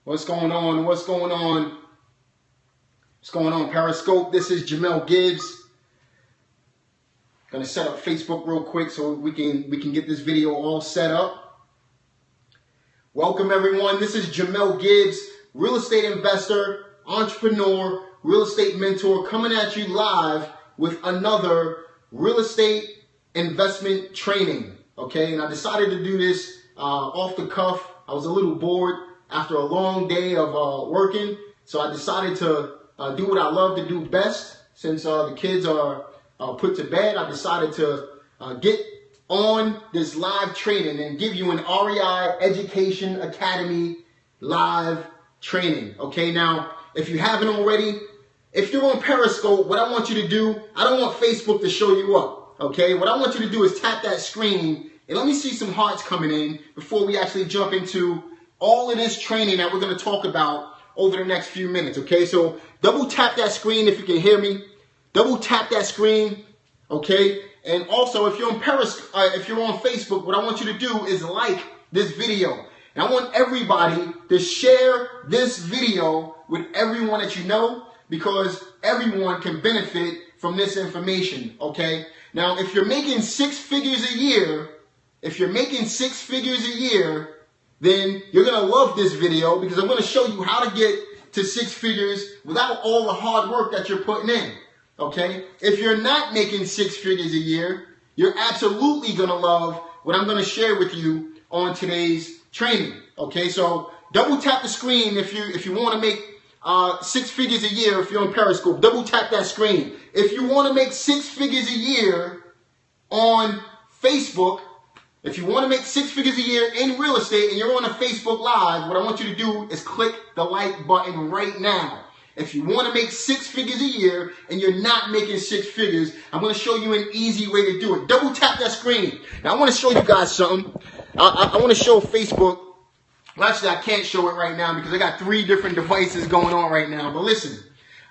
What's going on? What's going on? What's going on, Periscope? This is Jamel Gibbs. Gonna set up Facebook real quick so we can get this video all set up. Welcome everyone. This is Jamel Gibbs, real estate investor, entrepreneur, real estate mentor, coming at you live with another real estate investment training. Okay, and I decided to do this off the cuff. I was a little bored after a long day of working, so I decided to do what I love to do best. Since the kids are put to bed, I decided to get on this live training and give you an REI Education Academy live training. Okay, now if you haven't already, if you're on Periscope, what I want you to do, I don't want Facebook to show you up. Okay, what I want you to do is tap that screen and let me see some hearts coming in before we actually jump into all of this training that we're going to talk about over the next few minutes. Okay, so double tap that screen if you can hear me. Double tap that screen. Okay, and also if you're on if you're on Facebook, what I want you to do is like this video. And I want everybody to share this video with everyone that you know, because everyone can benefit from this information. Okay, now if you're making six figures a year, then you're going to love this video, because I'm going to show you how to get to six figures without all the hard work that you're putting in. Okay? If you're not making six figures a year, you're absolutely going to love what I'm going to share with you on today's training. Okay? So double tap the screen if you want to make six figures a year. If you're on Periscope, double tap that screen. If you want to make six figures a year on Facebook, if you want to make six figures a year in real estate and you're on a Facebook Live, what I want you to do is click the like button right now. If you want to make six figures a year and you're not making six figures, I'm going to show you an easy way to do it. Double tap that screen. Now I want to show you guys something. I want to show Facebook. Well, actually, I can't show it right now because I got three different devices going on right now. But listen,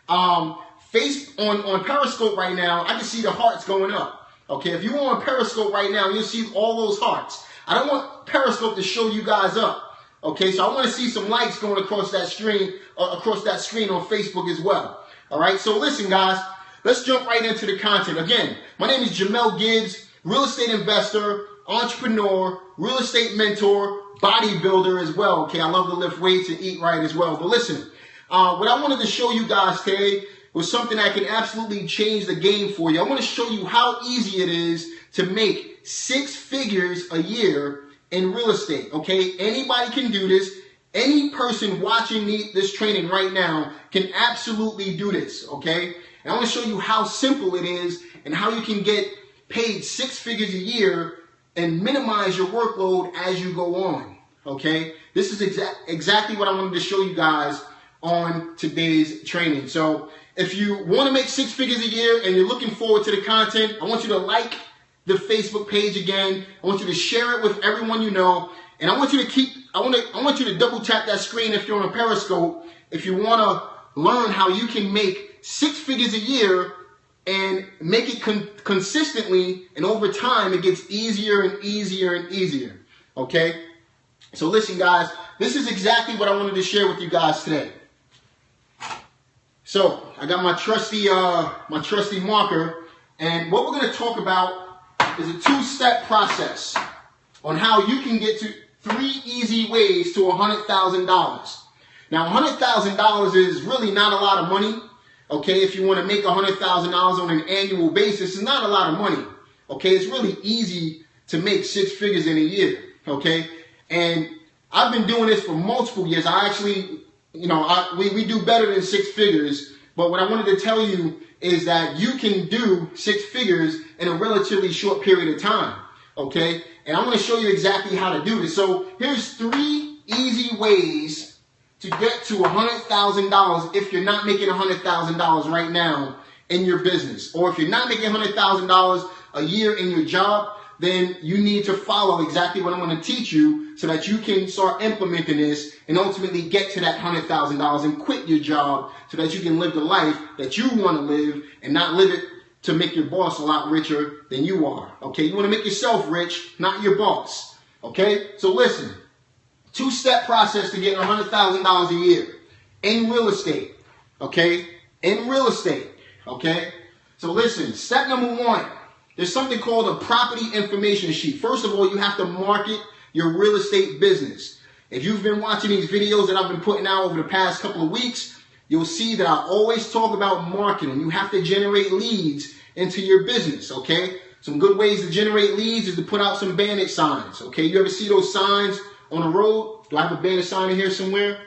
on Periscope right now, I can see the hearts going up. Okay, if you're on Periscope right now, you'll see all those hearts. I don't want Periscope to show you guys up. Okay, so I want to see some likes going across that screen on Facebook as well. All right, so listen, guys, let's jump right into the content. Again, my name is Jamel Gibbs, real estate investor, entrepreneur, real estate mentor, bodybuilder as well. Okay, I love to lift weights and eat right as well. But listen, what I wanted to show you guys today was something that can absolutely change the game for you. I want to show you how easy it is to make six figures a year in real estate. Okay, anybody can do this. Any person watching this training right now can absolutely do this. Okay, and I want to show you how simple it is and how you can get paid six figures a year and minimize your workload as you go on. Okay, this is exactly what I wanted to show you guys on today's training. So if you want to make six figures a year and you're looking forward to the content, I want you to like the Facebook page again. I want you to share it with everyone you know, and I want you to I want you to double tap that screen if you're on a Periscope. If you want to learn how you can make six figures a year and make it consistently, and over time it gets easier and easier and easier. Okay? So listen, guys, this is exactly what I wanted to share with you guys today. So I got my trusty marker, and what we're going to talk about is a two-step process on how you can get to 3 easy ways to $100,000. Now, $100,000 is really not a lot of money. Okay, if you want to make $100,000 on an annual basis, it's not a lot of money. Okay, it's really easy to make six figures in a year. Okay, and I've been doing this for multiple years. I actually, we do better than six figures, but what I wanted to tell you is that you can do six figures in a relatively short period of time, okay? And I'm going to show you exactly how to do this. So here's 3 easy ways to get to $100,000 if you're not making $100,000 right now in your business. Or if you're not making $100,000 a year in your job, then you need to follow exactly what I'm going to teach you so that you can start implementing this and ultimately get to that $100,000 and quit your job so that you can live the life that you want to live and not live it to make your boss a lot richer than you are. Okay, you want to make yourself rich, not your boss. Okay, so listen, Two-step process to getting $100,000 a year in real estate, okay? In real estate, okay? So listen, step number one, there's something called a property information sheet. First of all, you have to market your real estate business. If you've been watching these videos that I've been putting out over the past couple of weeks, you'll see that I always talk about marketing. You have to generate leads into your business, okay? Some good ways to generate leads is to put out some bandit signs, okay? You ever see those signs on the road? Do I have a bandit sign in here somewhere?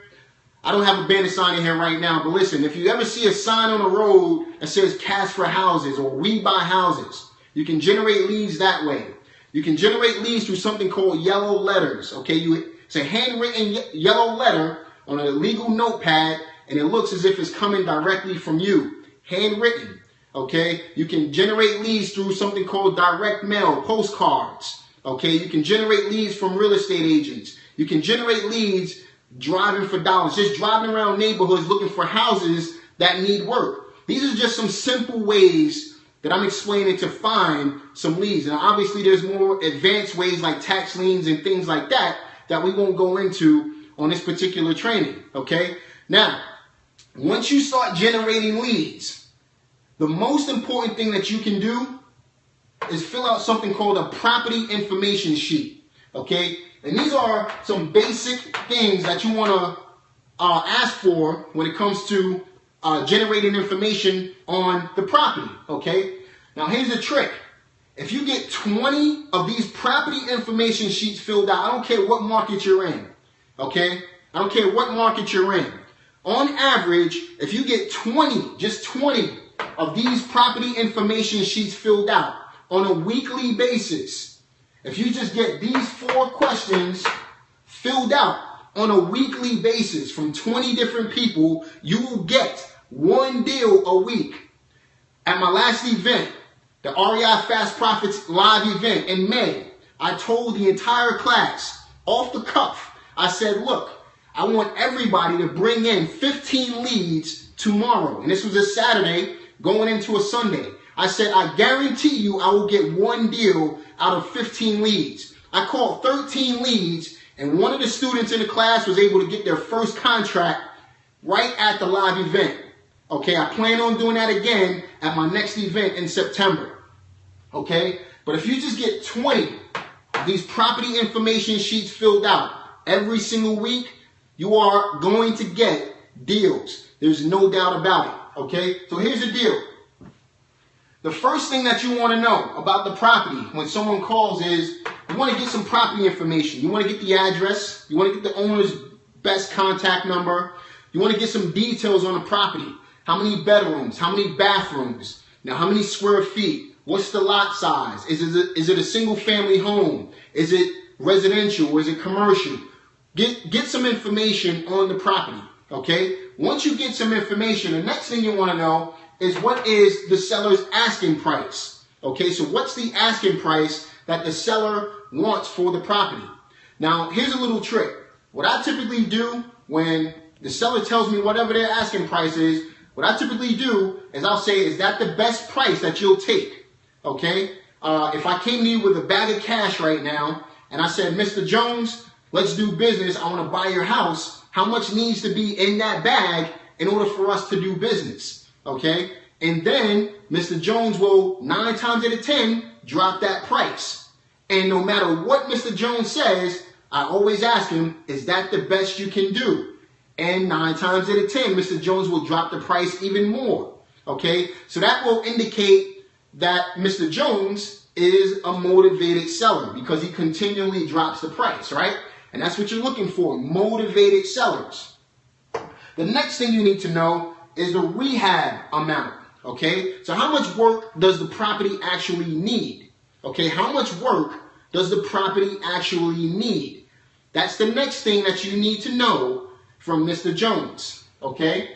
I don't have a bandit sign in here right now, but listen, if you ever see a sign on the road that says cash for houses or we buy houses, you can generate leads that way. You can generate leads through something called yellow letters, okay? It's a handwritten yellow letter on a legal notepad, and it looks as if it's coming directly from you, handwritten, okay? You can generate leads through something called direct mail, postcards, okay? You can generate leads from real estate agents. You can generate leads driving for dollars, just driving around neighborhoods looking for houses that need work. These are just some simple ways that I'm explaining to find some leads. And obviously there's more advanced ways like tax liens and things like that that we won't go into on this particular training, okay? Now, once you start generating leads, the most important thing that you can do is fill out something called a property information sheet, okay? And these are some basic things that you want to ask for when it comes to generating information on the property, okay? Now, here's the trick. If you get 20 of these property information sheets filled out, I don't care what market you're in, okay? I don't care what market you're in. On average, if you get 20, just 20 of these property information sheets filled out on a weekly basis, if you just get these 4 questions filled out on a weekly basis from 20 different people, you will get 1 deal a week. At my last event, the REI Fast Profits live event in May, I told the entire class, off the cuff, I said, look, I want everybody to bring in 15 leads tomorrow. And this was a Saturday going into a Sunday. I said, I guarantee you I will get 1 deal out of 15 leads. I called 13 leads, and one of the students in the class was able to get their first contract right at the live event. Okay, I plan on doing that again at my next event in September. Okay, but if you just get 20 of these property information sheets filled out every single week, you are going to get deals. There's no doubt about it. Okay, so here's the deal. The first thing that you want to know about the property when someone calls is you want to get some property information. You want to get the address. You want to get the owner's best contact number. You want to get some details on the property. How many bedrooms? How many bathrooms? Now, how many square feet? What's the lot size? Is it a single family home? Is it residential or is it commercial? Get some information on the property, okay? Once you get some information, the next thing you want to know is what is the seller's asking price, okay? So what's the asking price that the seller wants for the property? Now, here's a little trick. What I typically do when the seller tells me whatever their asking price is, what I typically do is I'll say, is that the best price that you'll take, okay? If I came to you with a bag of cash right now and I said, Mr. Jones, let's do business. I want to buy your house. How much needs to be in that bag in order for us to do business, okay? And then Mr. Jones will 9 times out of 10 drop that price. And no matter what Mr. Jones says, I always ask him, is that the best you can do? And 9 times out of 10, Mr. Jones will drop the price even more, okay? So that will indicate that Mr. Jones is a motivated seller because he continually drops the price, right? And that's what you're looking for, motivated sellers. The next thing you need to know is the rehab amount, okay? So how much work does the property actually need? Okay, how much work does the property actually need? That's the next thing that you need to know from Mr. Jones, okay?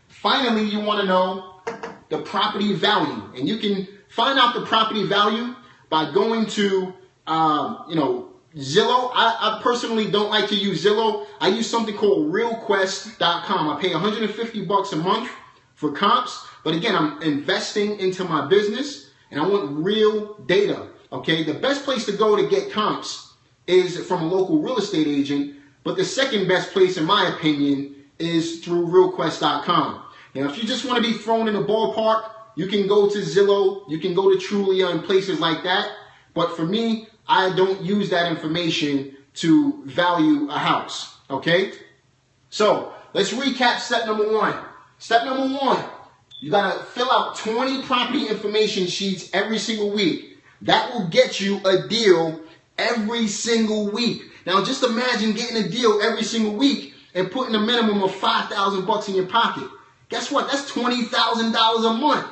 Finally, you want to know the property value. And you can find out the property value by going to, Zillow. I personally don't like to use Zillow. I use something called realquest.com. I pay $150 a month for comps. But again, I'm investing into my business and I want real data, okay? The best place to go to get comps is from a local real estate agent. But the second best place, in my opinion, is through realquest.com. Now, if you just want to be thrown in the ballpark, you can go to Zillow, you can go to Trulia and places like that. But for me, I don't use that information to value a house, okay? So let's recap step number one. Step number one, you gotta fill out 20 property information sheets every single week. That will get you a deal every single week. Now just imagine getting a deal every single week and putting a minimum of $5,000 in your pocket. Guess what? That's $20,000 a month.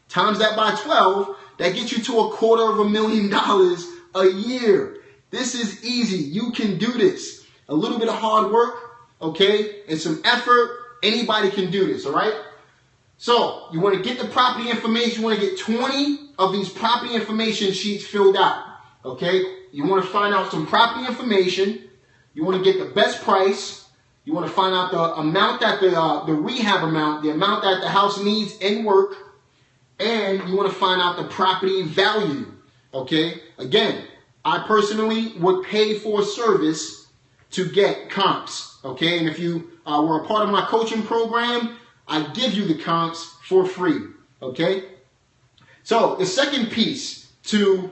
Times that by 12, that gets you to $250,000 a year. This is easy. You can do this. A little bit of hard work, okay, and some effort. Anybody can do this, all right? So you want to get the property information. You want to get 20 of these property information sheets filled out, okay? You want to find out some property information. You want to get the best price. You want to find out the amount that the rehab amount, the amount that the house needs in work, and you want to find out the property value, okay? Again, I personally would pay for a service to get comps, okay? And if you were a part of my coaching program, I give you the comps for free, okay? So the second piece to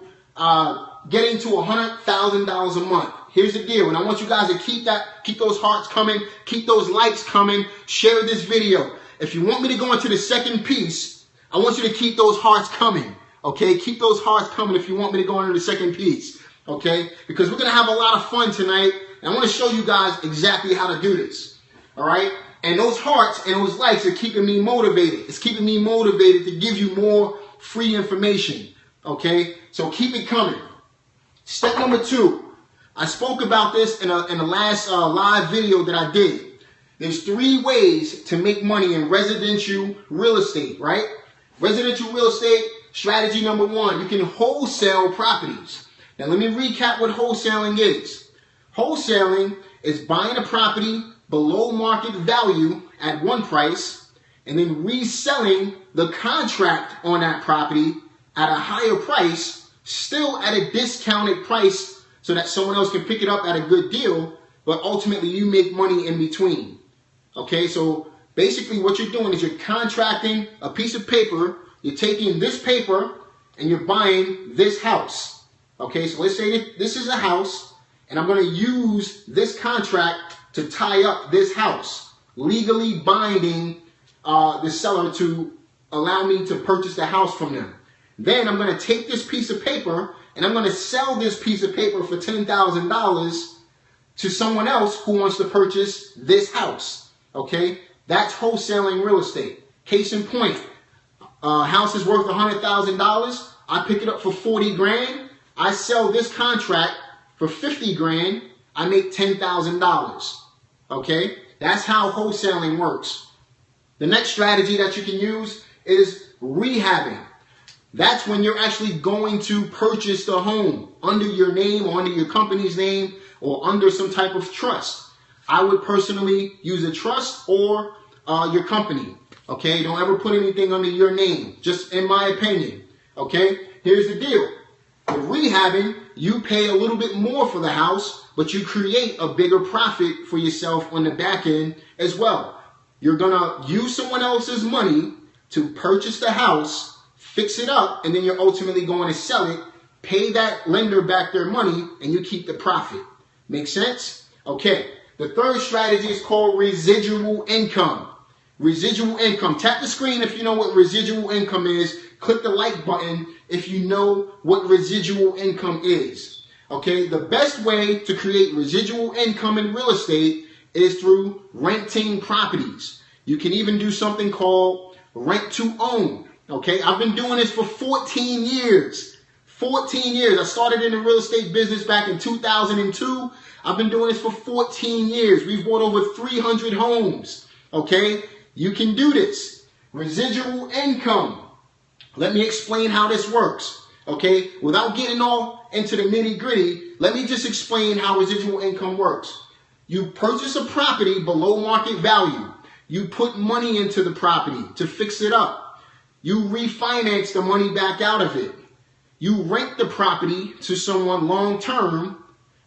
getting to $100,000 a month. Here's the deal, and I want you guys to keep those hearts coming, keep those likes coming, share this video. If you want me to go into the second piece, I want you to keep those hearts coming, okay? Keep those hearts coming if you want me to go into the second piece, okay? Because we're going to have a lot of fun tonight, and I want to show you guys exactly how to do this, all right? And those hearts and those likes are keeping me motivated. It's keeping me motivated to give you more free information, okay? So keep it coming. Step number two. I spoke about this in the last live video that I did. There's 3 ways to make money in residential real estate, right? Residential real estate, strategy number 1, you can wholesale properties. Now let me recap what wholesaling is. Wholesaling is buying a property below market value at one price and then reselling the contract on that property at a higher price, still at a discounted price, so that someone else can pick it up at a good deal, but ultimately you make money in between. Okay, so basically what you're doing is you're contracting a piece of paper, you're taking this paper and you're buying this house. Okay, so let's say this is a house and I'm going to use this contract to tie up this house, legally binding the seller to allow me to purchase the house from them. Then I'm going to take this piece of paper and I'm going to sell this piece of paper for $10,000 to someone else who wants to purchase this house. Okay, that's wholesaling real estate. Case in point, house is worth $100,000. I pick it up for 40 grand. I sell this contract for 50 grand. I make $10,000. Okay, that's how wholesaling works. The next strategy that you can use is rehabbing. That's when you're actually going to purchase the home under your name or under your company's name or under some type of trust. I would personally use a trust or your company. Okay, don't ever put anything under your name, just in my opinion. Okay, here's the deal. With rehabbing, you pay a little bit more for the house, but you create a bigger profit for yourself on the back end as well. You're going to use someone else's money to purchase the house, fix it up, and then you're ultimately going to sell it, pay that lender back their money, and you keep the profit. Make sense? Okay. The third strategy is called residual income. Residual income. Tap the screen if you know what residual income is. Click the like button if you know what residual income is. Okay. The best way to create residual income in real estate is through renting properties. You can even do something called rent to own. Okay, I've been doing this for 14 years. 14 years. I started in the real estate business back in 2002. I've been doing this for 14 years. We've bought over 300 homes. Okay, you can do this. Residual income. Let me explain how this works. Okay, without getting all into the nitty gritty, let me just explain how residual income works. You purchase a property below market value. You put money into the property to fix it up. You refinance the money back out of it. You rent the property to someone long term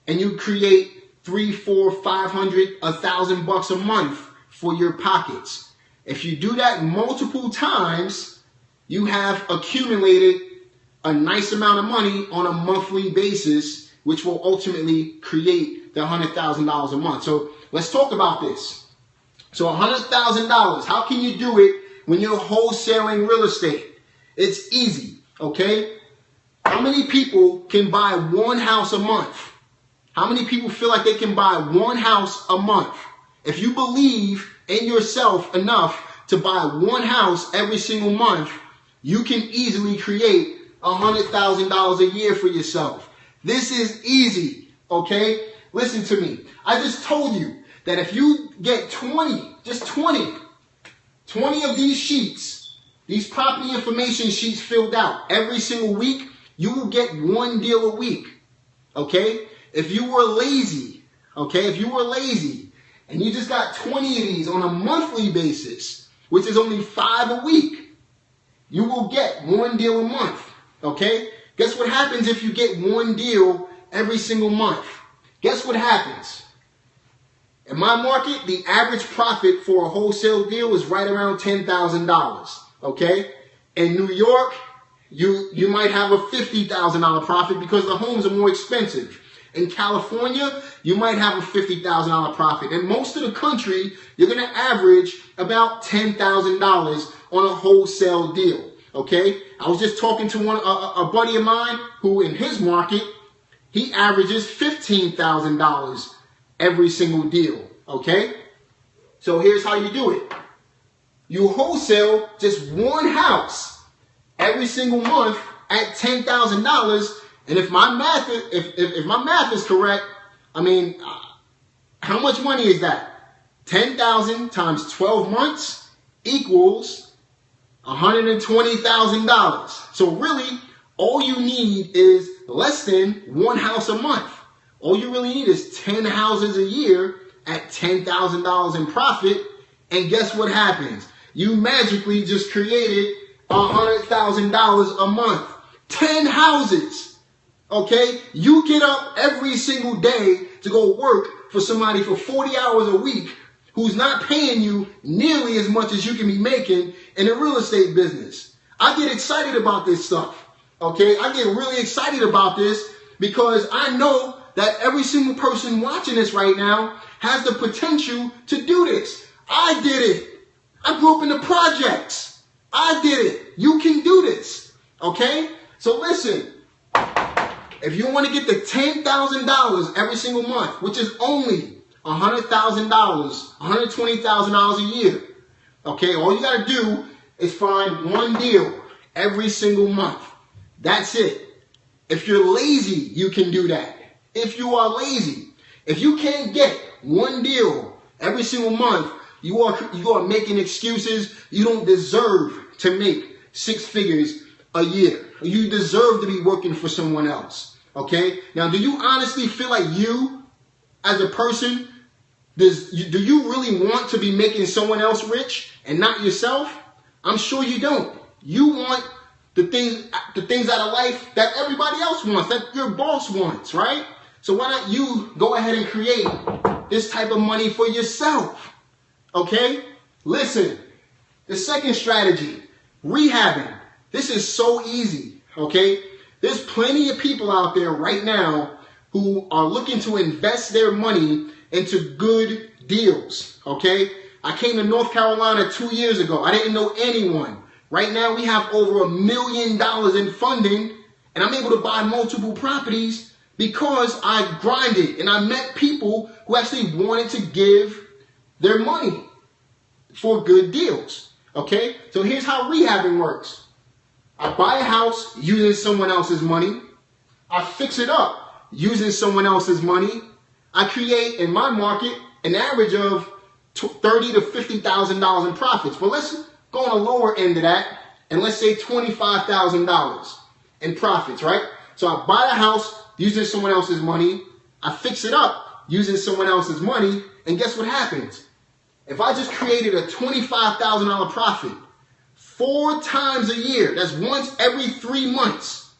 and you create $300, $400, $500, $1,000 a month for your pockets. If you do that multiple times, you have accumulated a nice amount of money on a monthly basis, which will ultimately create the $100,000 a month. So let's talk about this. So $100,000, how can you do it when you're wholesaling real estate? It's easy, okay? How many people can buy one house a month? How many people feel like they can buy one house a month? If you believe in yourself enough to buy one house every single month, you can easily create $100,000 a year for yourself. This is easy, okay? Listen to me. I just told you that if you get 20 of these sheets, these property information sheets filled out every single week, you will get one deal a week, okay? If you were lazy, and you just got 20 of these on a monthly basis, which is only 5 a week, you will get one deal a month, okay? Guess what happens if you get one deal every single month? Guess what happens? In my market, the average profit for a wholesale deal is right around $10,000, okay? In New York, you might have a $50,000 profit because the homes are more expensive. In California, you might have a $50,000 profit. In most of the country, you're going to average about $10,000 on a wholesale deal, okay? I was just talking to a buddy of mine who in his market, he averages $15,000 every single deal, okay? So here's how you do it. You wholesale just one house every single month at $10,000, and if my math is correct, I mean, how much money is that? 10,000 times 12 months equals $120,000. So really, all you need is less than one house a month. All you really need is 10 houses a year at $10,000 in profit. And guess what happens? You magically just created $100,000 a month. 10 houses. Okay? You get up every single day to go work for somebody for 40 hours a week who's not paying you nearly as much as you can be making in the real estate business. I get excited about this stuff. Okay? I get really excited about this because I know that every single person watching this right now has the potential to do this. I did it. I grew up in the projects. I did it. You can do this. Okay? So listen, if you want to get the $10,000 every single month, which is only $100,000, $120,000 a year, okay, all you got to do is find one deal every single month. That's it. If you're lazy, you can do that. If you are lazy, if you can't get one deal every single month, you are making excuses. You don't deserve to make 6 figures a year. You deserve to be working for someone else. Okay? Now, do you honestly feel like you, as a person, do you really want to be making someone else rich and not yourself? I'm sure you don't. You want the things out of life that everybody else wants, that your boss wants, right? So why not you go ahead and create this type of money for yourself? Okay? Listen, the second strategy, rehabbing. This is so easy, okay? There's plenty of people out there right now who are looking to invest their money into good deals, okay? I came to North Carolina 2 years ago. I didn't know anyone. Right now we have over $1 million in funding, and I'm able to buy multiple properties because I grinded and I met people who actually wanted to give their money for good deals, okay? So here's how rehabbing works. I buy a house using someone else's money. I fix it up using someone else's money. I create, in my market, an average of $30,000 to $50,000 in profits. But let's go on the lower end of that, and let's say $25,000 in profits, right? So I buy a house using someone else's money. I fix it up using someone else's money, and guess what happens? If I just created a $25,000 profit 4 times a year, that's once every 3 months.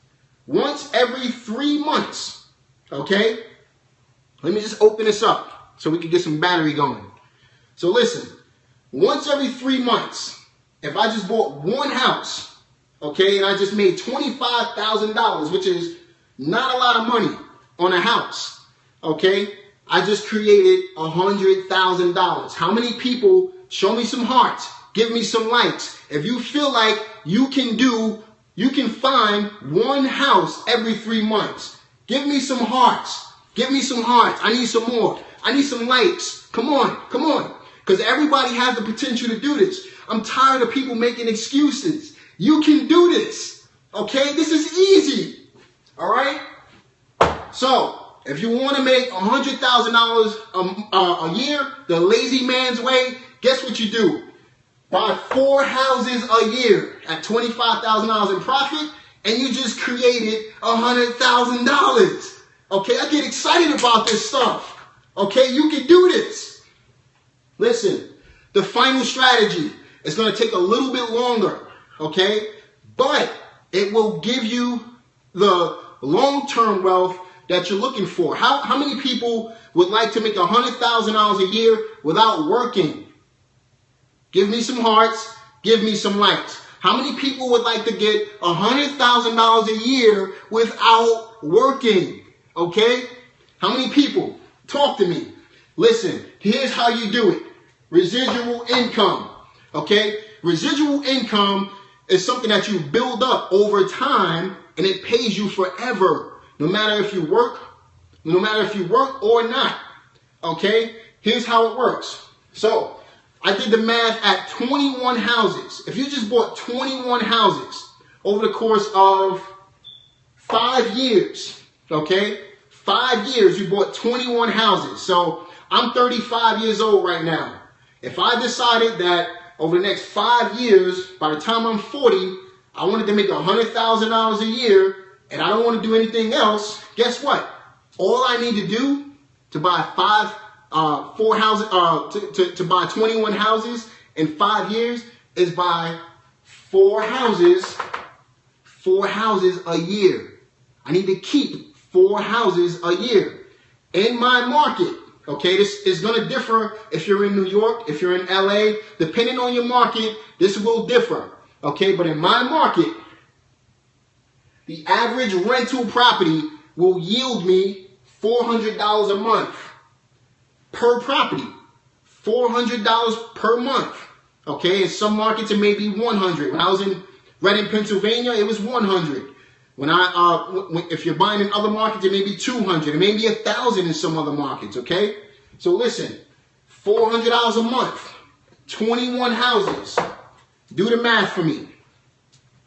Once every 3 months, okay? Let me just open this up so we can get some battery going. So listen, once every 3 months, if I just bought one house, okay, and I just made $25,000, which is not a lot of money on a house, okay, I just created $100,000. How many people, show me some hearts, give me some likes. If you feel like you can find one house every 3 months, give me some hearts. Give me some hearts. I need some more. I need some likes. Come on, come on. Because everybody has the potential to do this. I'm tired of people making excuses. You can do this. Okay? This is easy. All right? So, if you want to make $100,000 a year, the lazy man's way, guess what you do? Buy 4 houses a year at $25,000 in profit, and you just created $100,000. Okay, I get excited about this stuff. Okay, you can do this. Listen, the final strategy is going to take a little bit longer, okay? But it will give you the long-term wealth that you're looking for. How many people would like to make $100,000 a year without working? Give me some hearts. Give me some likes. How many people would like to get $100,000 a year without working? Okay? How many people? Talk to me. Listen, here's how you do it. Residual income. Okay? Residual income is something that you build up over time, and it pays you forever. No matter if you work or not. Okay? Here's how it works. So, I did the math at 21 houses. If you just bought 21 houses over the course of 5 years, okay? 5 years, you bought 21 houses. So I'm 35 years old right now. If I decided that over the next 5 years, by the time I'm 40, I wanted to make $100,000 a year, and I don't want to do anything else, guess what? All I need to do to buy 4 houses, to buy 21 houses in 5 years is buy 4 houses a year. I need to keep 4 houses a year in my market. Okay, this is going to differ if you're in New York, if you're in LA, depending on your market, this will differ. Okay, but in my market, the average rental property will yield me $400 a month. Per property, $400 per month. Okay, in some markets it may be $100. When I was in Reading, Pennsylvania, it was $100. If you're buying in other markets, it may be $200. It may be $1,000 in some other markets. Okay, so listen, $400 a month, 21 houses. Do the math for me.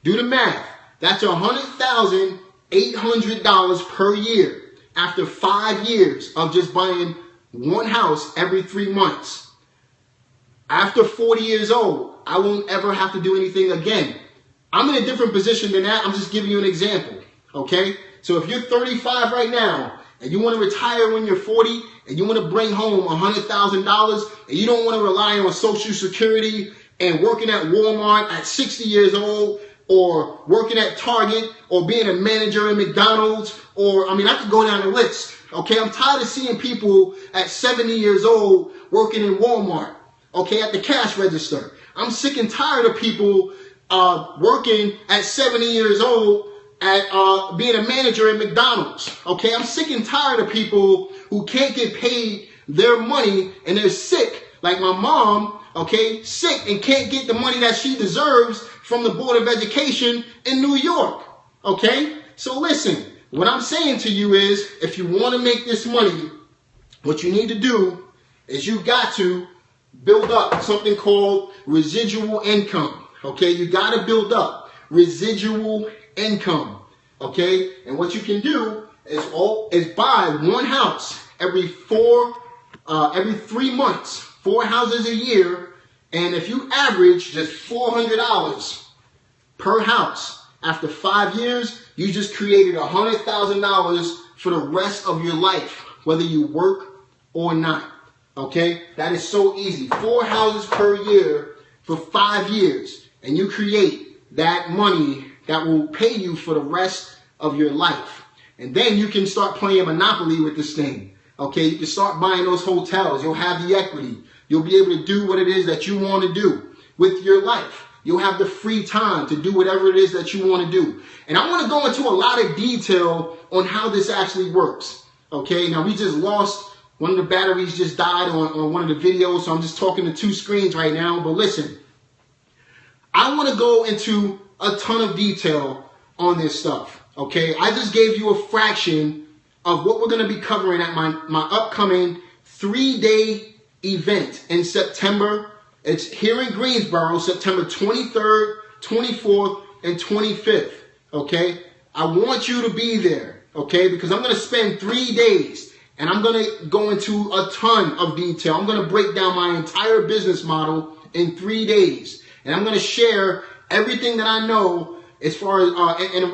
Do the math. That's $100,800 per year after 5 years of just buying one house every 3 months. After 40 years old, I won't ever have to do anything again. I'm in a different position than that. I'm just giving you an example. Okay? So if you're 35 right now and you want to retire when you're 40 and you want to bring home $100,000 and you don't want to rely on Social Security and working at Walmart at 60 years old, or working at Target, or being a manager at McDonald's, or, I could go down the list. Okay, I'm tired of seeing people at 70 years old working in Walmart, okay, at the cash register. I'm sick and tired of people working at 70 years old at being a manager at McDonald's, okay? I'm sick and tired of people who can't get paid their money and they're sick, like my mom, okay, sick and can't get the money that she deserves from the Board of Education in New York, okay? So listen. What I'm saying to you is, if you want to make this money, what you need to do is you got to build up something called residual income. Okay, you got to build up residual income. Okay, and what you can do is buy one house every 3 months, 4 houses a year, and if you average just $400 per house, after 5 years, you just created $100,000 for the rest of your life, whether you work or not. Okay? That is so easy. 4 houses per year for 5 years. And you create that money that will pay you for the rest of your life. And then you can start playing Monopoly with this thing. Okay, you can start buying those hotels. You'll have the equity. You'll be able to do what it is that you want to do with your life. You'll have the free time to do whatever it is that you want to do. And I want to go into a lot of detail on how this actually works. Okay, now we just lost, one of the batteries just died on one of the videos, so I'm just talking to two screens right now. But listen, I want to go into a ton of detail on this stuff. Okay, I just gave you a fraction of what we're going to be covering at my upcoming 3-day event in September. It's here in Greensboro, September 23rd, 24th, and 25th. Okay, I want you to be there. Okay, because I'm going to spend 3 days and I'm going to go into a ton of detail. I'm going to break down my entire business model in 3 days, and I'm going to share everything that I know as far as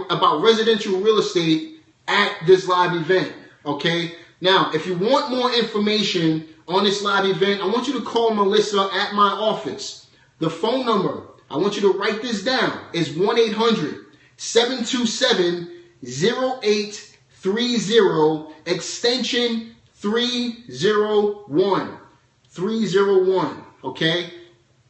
about residential real estate at this live event. Okay, now if you want more information on this live event, I want you to call Melissa at my office. The phone number, I want you to write this down, is 1-800-727-0830, extension 301. 301, okay?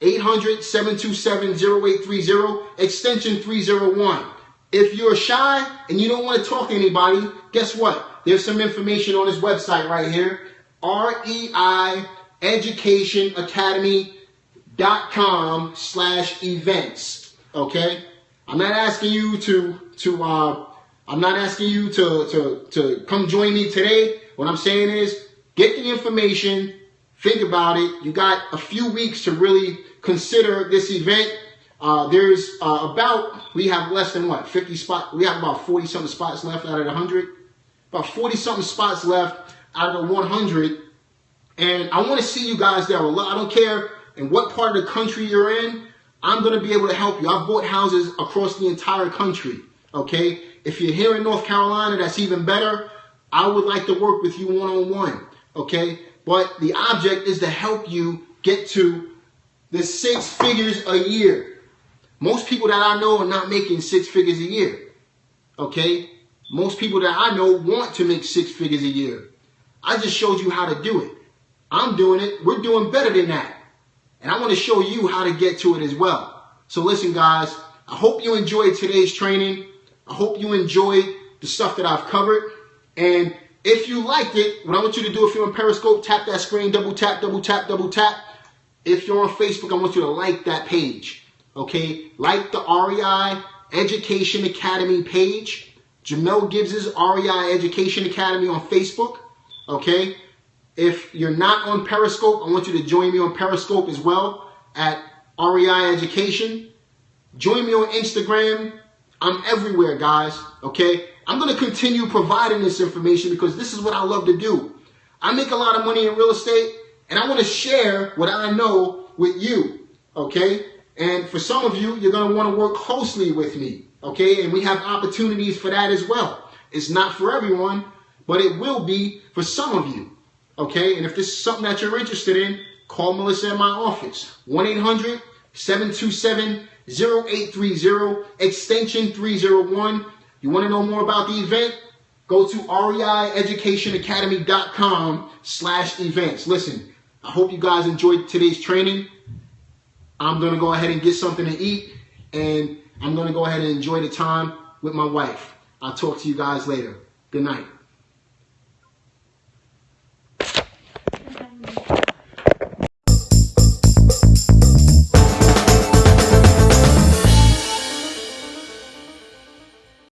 800-727-0830, extension 301. If you're shy and you don't want to talk to anybody, guess what? There's some information on this website right here, REI Education Academy.com/events. Okay? I'm not asking you to come join me today. What I'm saying is get the information, think about it. You got a few weeks to really consider this event. We have less than 50 spots. We have about 40 something spots left out of the 100. About 40 something spots left out of the 100. And I want to see you guys there. I don't care in what part of the country you're in. I'm going to be able to help you. I've bought houses across the entire country. Okay. If you're here in North Carolina, that's even better. I would like to work with you one-on-one. Okay. But the object is to help you get to the 6 figures a year. Most people that I know are not making 6 figures a year. Okay? Most people that I know want to make 6 figures a year. I just showed you how to do it. I'm doing it. We're doing better than that. And I want to show you how to get to it as well. So listen, guys, I hope you enjoyed today's training. I hope you enjoyed the stuff that I've covered. And if you liked it, what I want you to do, if you're on Periscope, tap that screen, double tap, double tap, double tap. If you're on Facebook, I want you to like that page. Okay, like the REI Education Academy page, Jamel Gibbs' REI Education Academy on Facebook. Okay, if you're not on Periscope, I want you to join me on Periscope as well at REI Education. Join me on Instagram. I'm everywhere, guys. Okay, I'm going to continue providing this information because this is what I love to do. I make a lot of money in real estate, and I want to share what I know with you. Okay. And for some of you, you're going to want to work closely with me, okay? And we have opportunities for that as well. It's not for everyone, but it will be for some of you, okay? And if this is something that you're interested in, call Melissa at my office, 1-800-727-0830, extension 301. You want to know more about the event? Go to REIEducationAcademy.com/events. Listen, I hope you guys enjoyed today's training. I'm going to go ahead and get something to eat, and I'm going to go ahead and enjoy the time with my wife. I'll talk to you guys later. Good night.